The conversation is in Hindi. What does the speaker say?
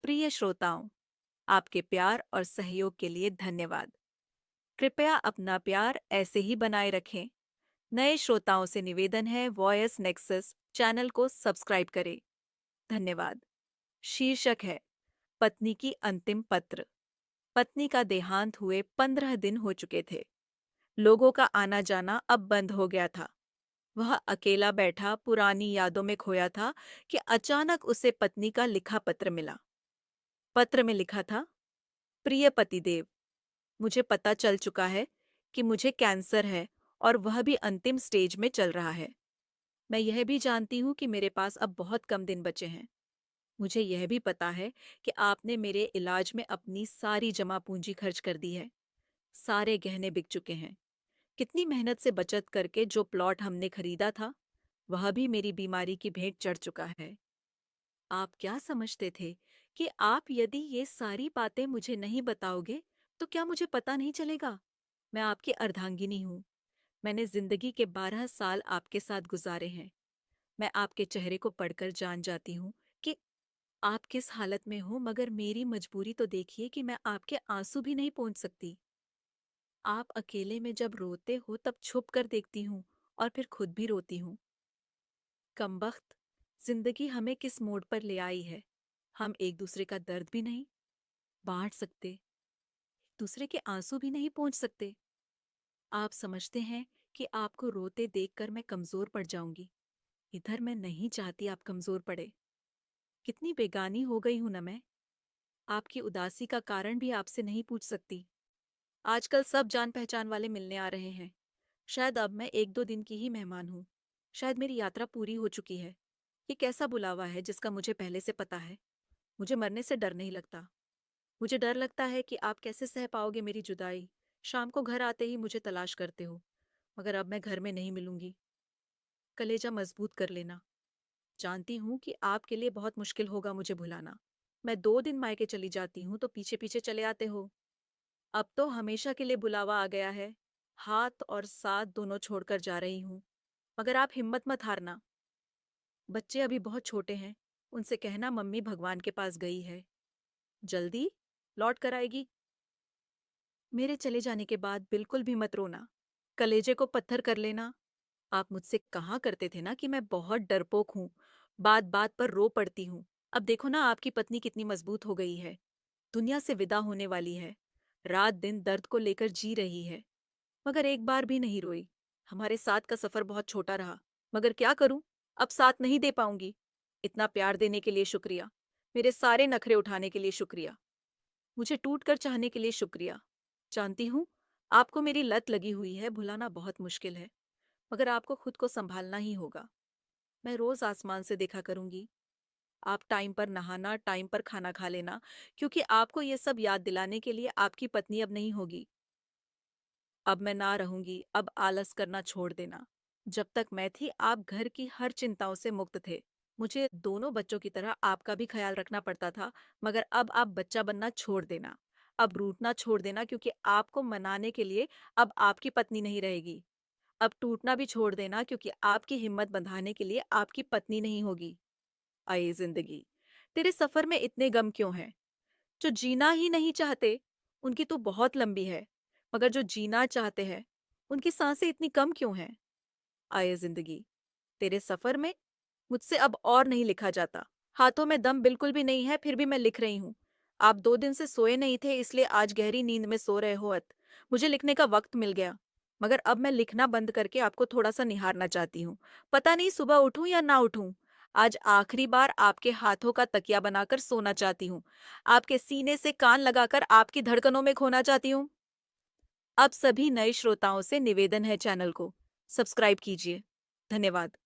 प्रिय श्रोताओं, आपके प्यार और सहयोग के लिए धन्यवाद। कृपया अपना प्यार ऐसे ही बनाए रखें। नए श्रोताओं से निवेदन है वॉयस नेक्सस चैनल को सब्सक्राइब करें। धन्यवाद। शीर्षक है पत्नी की अंतिम पत्र। पत्नी का देहांत हुए 15 दिन हो चुके थे। लोगों का आना जाना अब बंद हो गया था। वह अकेला बैठा पुरानी यादों में खोया था कि अचानक उसे पत्नी का लिखा पत्र मिला। पत्र में लिखा था, प्रिय पतिदेव, मुझे पता चल चुका है कि मुझे कैंसर है और वह भी अंतिम स्टेज में चल रहा है। मैं यह भी जानती हूँ कि मेरे पास अब बहुत कम दिन बचे हैं। मुझे यह भी पता है कि आपने मेरे इलाज में अपनी सारी जमा पूंजी खर्च कर दी है। सारे गहने बिक चुके हैं। कितनी मेहनत से बचत करके जो प्लॉट हमने खरीदा था, वह भी मेरी बीमारी की भेंट चढ़ चुका है। आप क्या समझते थे कि आप यदि ये सारी बातें मुझे नहीं बताओगे, तो क्या मुझे पता नहीं चलेगा? मैं आपकी अर्धांगिनी हूँ। मैंने जिंदगी के 12 साल आपके साथ गुजारे हैं। मैं आपके चेहरे को पढ़कर जान जाती हूँ कि आप किस हालत में हो, मगर मेरी मजबूरी तो देखिए कि मैं आपके आंसू भी नहीं पोंछ सकती। आप अकेले में जब रोते हो तब छुप कर देखती हूँ और फिर खुद भी रोती हूँ। कमबख्त, जिंदगी हमें किस मोड़ पर ले आई है। हम एक दूसरे का दर्द भी नहीं बांट सकते, एक दूसरे के आंसू भी नहीं पोंछ सकते। आप समझते हैं कि आपको रोते देखकर मैं कमजोर पड़ जाऊंगी। इधर मैं नहीं चाहती आप कमजोर पड़े। कितनी बेगानी हो गई हूं ना मैं। आपकी उदासी का कारण भी आपसे नहीं पूछ सकती। आजकल सब जान पहचान वाले मिलने आ रहे हैं। शायद अब मैं एक दो दिन की ही मेहमान हूँ। शायद मेरी यात्रा पूरी हो चुकी है। ये कैसा बुलावा है जिसका मुझे पहले से पता है। मुझे मरने से डर नहीं लगता। मुझे डर लगता है कि आप कैसे सह पाओगे मेरी जुदाई। शाम को घर आते ही मुझे तलाश करते हो, मगर अब मैं घर में नहीं मिलूंगी। कलेजा मजबूत कर लेना। जानती हूँ कि आपके लिए बहुत मुश्किल होगा मुझे भुलाना। मैं 2 दिन मायके चली जाती हूँ तो पीछे पीछे चले आते हो। अब तो हमेशा के लिए बुलावा आ गया है। हाथ और साथ दोनों छोड़कर जा रही हूँ, मगर आप हिम्मत मत हारना। बच्चे अभी बहुत छोटे हैं। उनसे कहना मम्मी भगवान के पास गई है। जल्दी लौट कर आएगी। मेरे चले जाने के बाद बिल्कुल भी मत रोना। कलेजे को पत्थर कर लेना। आप मुझसे कहा करते थे ना कि मैं बहुत डरपोक हूँ, बात बात पर रो पड़ती हूँ। अब देखो ना आपकी पत्नी कितनी मजबूत हो गई है। दुनिया से विदा होने वाली है। रात दिन दर्द को लेकर जी रही है, मगर एक बार भी नहीं रोई। हमारे साथ का सफर बहुत छोटा रहा, मगर क्या करूं, अब साथ नहीं दे पाऊंगी। इतना प्यार देने के लिए शुक्रिया। मेरे सारे नखरे उठाने के लिए शुक्रिया। मुझे टूट कर चाहने के लिए शुक्रिया। जानती हूँ आपको मेरी लत लगी हुई है, भुलाना बहुत मुश्किल है, मगर आपको खुद को संभालना ही होगा। मैं रोज आसमान से देखा करूंगी। आप टाइम पर नहाना, टाइम पर खाना खा लेना, क्योंकि आपको ये सब याद दिलाने के लिए आपकी पत्नी अब नहीं होगी। अब मैं ना रहूंगी, अब आलस करना छोड़ देना। जब तक मैं थी आप घर की हर चिंताओं से मुक्त थे। मुझे दोनों बच्चों की तरह आपका भी ख्याल रखना पड़ता था, मगर अब आप बच्चा बनना छोड़ देना। अब रूठना छोड़ देना, क्योंकि आपको मनाने के लिए अब आपकी पत्नी नहीं रहेगी। अब टूटना भी छोड़ देना, क्योंकि आपकी हिम्मत बंधाने के लिए आपकी पत्नी नहीं होगी। आए जिंदगी, तेरे सफर में इतने गम क्यों हैं? जो जीना ही नहीं चाहते, उनकी तो बहुत लंबी है, मगर जो जीना चाहते हैं, उनकी सांसें इतनी कम क्यों हैं? आए जिंदगी, तेरे सफर में मुझसे अब और नहीं लिखा जाता। हाथों में दम बिल्कुल भी नहीं है, फिर भी मैं लिख रही हूँ। आप 2 दिन से सोए नहीं थे, इसलिए आज गहरी नींद में सो रहे हो अत। मुझे लिखने का वक्त मिल गया, मगर अब मैं लिखना बंद करके आपको थोड़ा सा निहारना चाहती हूँ। पता नहीं सुबह उठूं या ना उठूं। आज आखिरी बार आपके हाथों का तकिया बनाकर सोना चाहती हूँ। आपके सीने से कान लगाकर आपकी धड़कनों में खोना चाहती हूँ। अब सभी नए श्रोताओं से निवेदन है, चैनल को सब्सक्राइब कीजिए। धन्यवाद।